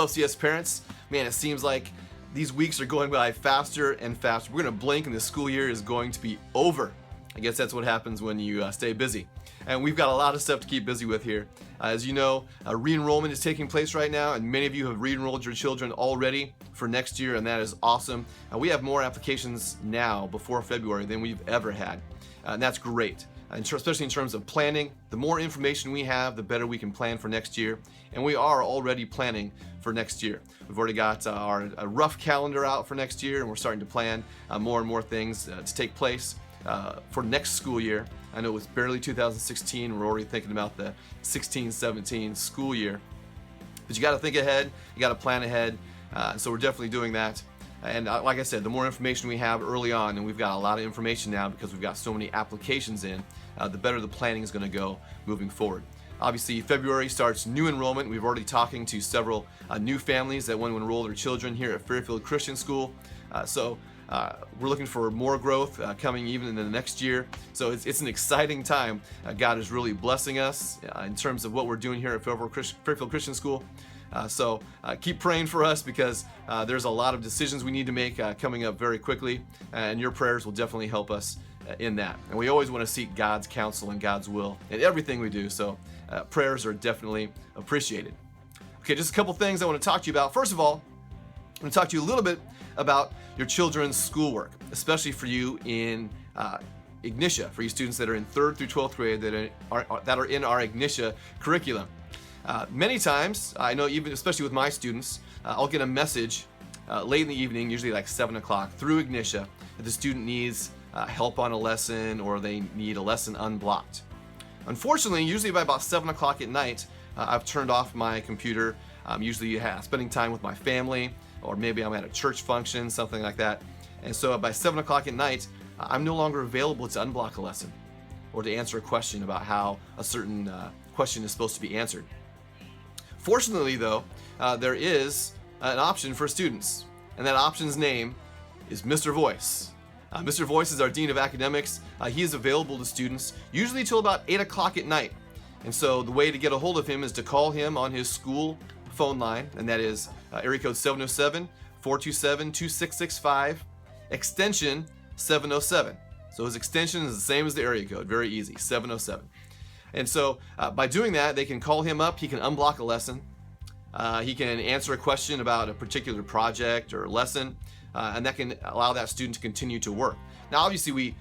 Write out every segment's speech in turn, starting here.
LCS parents, man, it seems like these weeks are going by faster and faster. We're going to blink and the school year is going to be over. I guess that's what happens when you stay busy. And we've got a lot of stuff to keep busy with here. As you know, re-enrollment is taking place right now, and many of you have re-enrolled your children already for next year, and that is awesome. We have more applications now before February than we've ever had, and that's great. Especially in terms of planning. The more information we have, the better we can plan for next year. And we are already planning for next year. We've already got our rough calendar out for next year, and we're starting to plan more and more things to take place for next school year. I know it was barely 2016. We're already thinking about the 16-17 school year. But you got to think ahead. You got to plan ahead. So we're definitely doing that. And like I said, the more information we have early on, and we've got a lot of information now because we've got so many applications in, the better the planning is going to go moving forward. Obviously, February starts new enrollment. We've already talking to several new families that want to enroll their children here at Fairfield Christian School. So we're looking for more growth coming even in the next year. So it's an exciting time. God is really blessing us in terms of what we're doing here at Fairfield Christian School. So keep praying for us because there's a lot of decisions we need to make coming up very quickly, and your prayers will definitely help us in that. And we always want to seek God's counsel and God's will in everything we do, so prayers are definitely appreciated. Okay, just a couple things I want to talk to you about. First of all, I'm going to talk to you a little bit about your children's schoolwork, especially for you in Ignitia, for you students that are in 3rd through 12th grade that are in our Ignitia curriculum. Many times, I know even especially with my students, I'll get a message late in the evening, usually like 7 o'clock, through Ignitia, that the student needs help on a lesson or they need a lesson unblocked. Unfortunately, usually by about 7 o'clock at night, I've turned off my computer. I'm usually spending time with my family, or maybe I'm at a church function, something like that. And so by 7 o'clock at night, I'm no longer available to unblock a lesson or to answer a question about how a certain question is supposed to be answered. Fortunately, though, there is an option for students, and that option's name is Mr. Voice. Mr. Voice is our Dean of Academics. He is available to students usually till about 8 o'clock at night. And so the way to get a hold of him is to call him on his school phone line, and that is area code 707-427-2665, extension 707. So his extension is the same as the area code, very easy, 707. And so by doing that, they can call him up, he can unblock a lesson, he can answer a question about a particular project or lesson, and that can allow that student to continue to work. Now obviously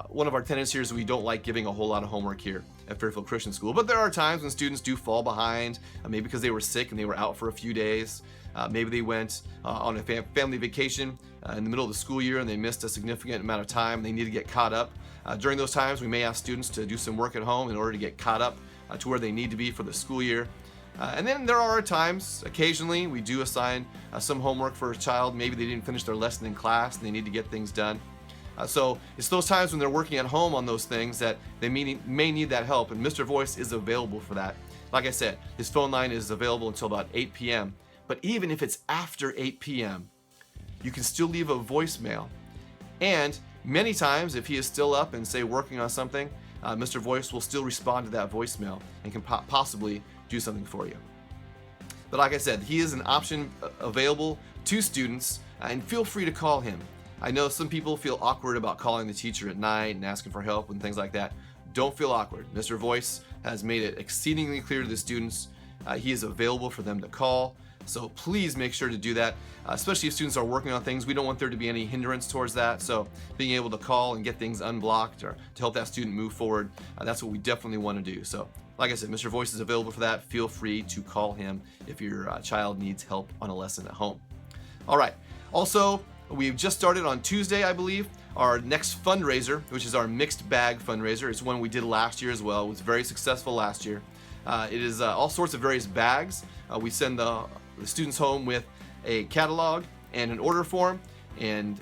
one of our tenets here is we don't like giving a whole lot of homework here at Fairfield Christian School, but there are times when students do fall behind, maybe because they were sick and they were out for a few days, maybe they went on a family vacation in the middle of the school year and they missed a significant amount of time, they need to get caught up. During those times, we may ask students to do some work at home in order to get caught up to where they need to be for the school year. And then there are times, occasionally, we do assign some homework for a child. Maybe they didn't finish their lesson in class and they need to get things done. So it's those times when they're working at home on those things that they may need that help, and Mr. Voice is available for that. Like I said, his phone line is available until about 8 p.m. But even if it's after 8 p.m., you can still leave a voicemail. And many times, if he is still up and say working on something, Mr. Voice will still respond to that voicemail and can possibly do something for you. But like I said, he is an option available to students, and feel free to call him. I know some people feel awkward about calling the teacher at night and asking for help and things like that. Don't feel awkward. Mr. Voice has made it exceedingly clear to the students he is available for them to call. So please make sure to do that, especially if students are working on things. We don't want there to be any hindrance towards that. So being able to call and get things unblocked or to help that student move forward, that's what we definitely want to do. So like I said, Mr. Voice is available for that. Feel free to call him if your child needs help on a lesson at home. All right. Also, we've just started on Tuesday, I believe, our next fundraiser, which is our mixed bag fundraiser. It's one we did last year as well. It was very successful last year. It is all sorts of various bags. We send the students home with a catalog and an order form, and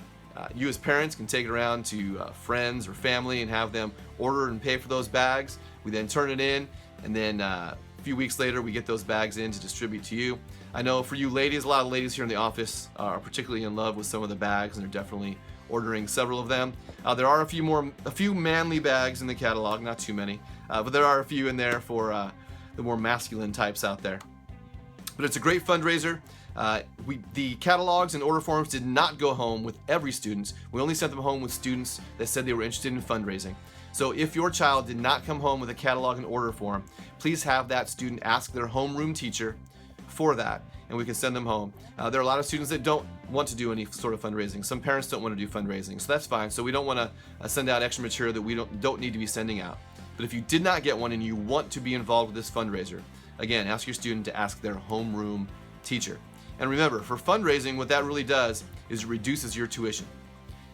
you as parents can take it around to friends or family and have them order and pay for those bags. We then turn it in, and then a few weeks later we get those bags in to distribute to you. I know for you ladies, a lot of ladies here in the office are particularly in love with some of the bags, and they're definitely ordering several of them. There are a few manly bags in the catalog, not too many, but there are a few in there for the more masculine types out there. But it's a great fundraiser. The catalogs and order forms did not go home with every student. We only sent them home with students that said they were interested in fundraising. So if your child did not come home with a catalog and order form, please have that student ask their homeroom teacher for that, and we can send them home. There are a lot of students that don't want to do any sort of fundraising. Some parents don't want to do fundraising, so that's fine. So we don't want to send out extra material that we don't need to be sending out. But if you did not get one and you want to be involved with this fundraiser, again, ask your student to ask their homeroom teacher. And remember, for fundraising, what that really does is it reduces your tuition.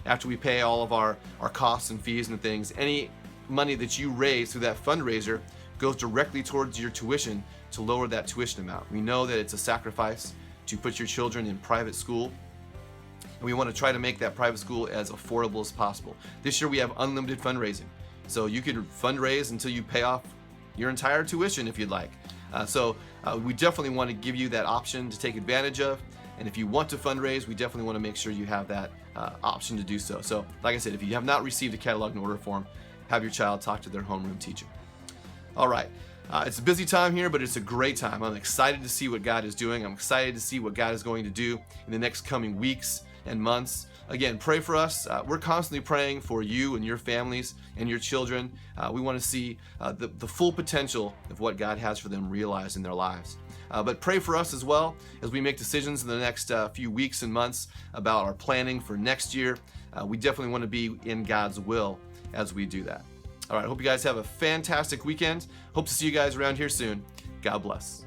After we pay all of our costs and fees and things, any money that you raise through that fundraiser goes directly towards your tuition to lower that tuition amount. We know that it's a sacrifice to put your children in private school, and we want to try to make that private school as affordable as possible. This year we have unlimited fundraising, so you could fundraise until you pay off your entire tuition if you'd like. We definitely want to give you that option to take advantage of, and if you want to fundraise, we definitely want to make sure you have that option to do so. So like I said, if you have not received a catalog and order form, have your child talk to their homeroom teacher. All right, it's a busy time here, but it's a great time. I'm excited to see what God is doing. I'm excited to see what God is going to do in the next coming weeks and months. Again, pray for us. We're constantly praying for you and your families and your children. We want to see the full potential of what God has for them realized in their lives. But pray for us as well as we make decisions in the next few weeks and months about our planning for next year. We definitely want to be in God's will as we do that. All right, hope you guys have a fantastic weekend. Hope to see you guys around here soon. God bless.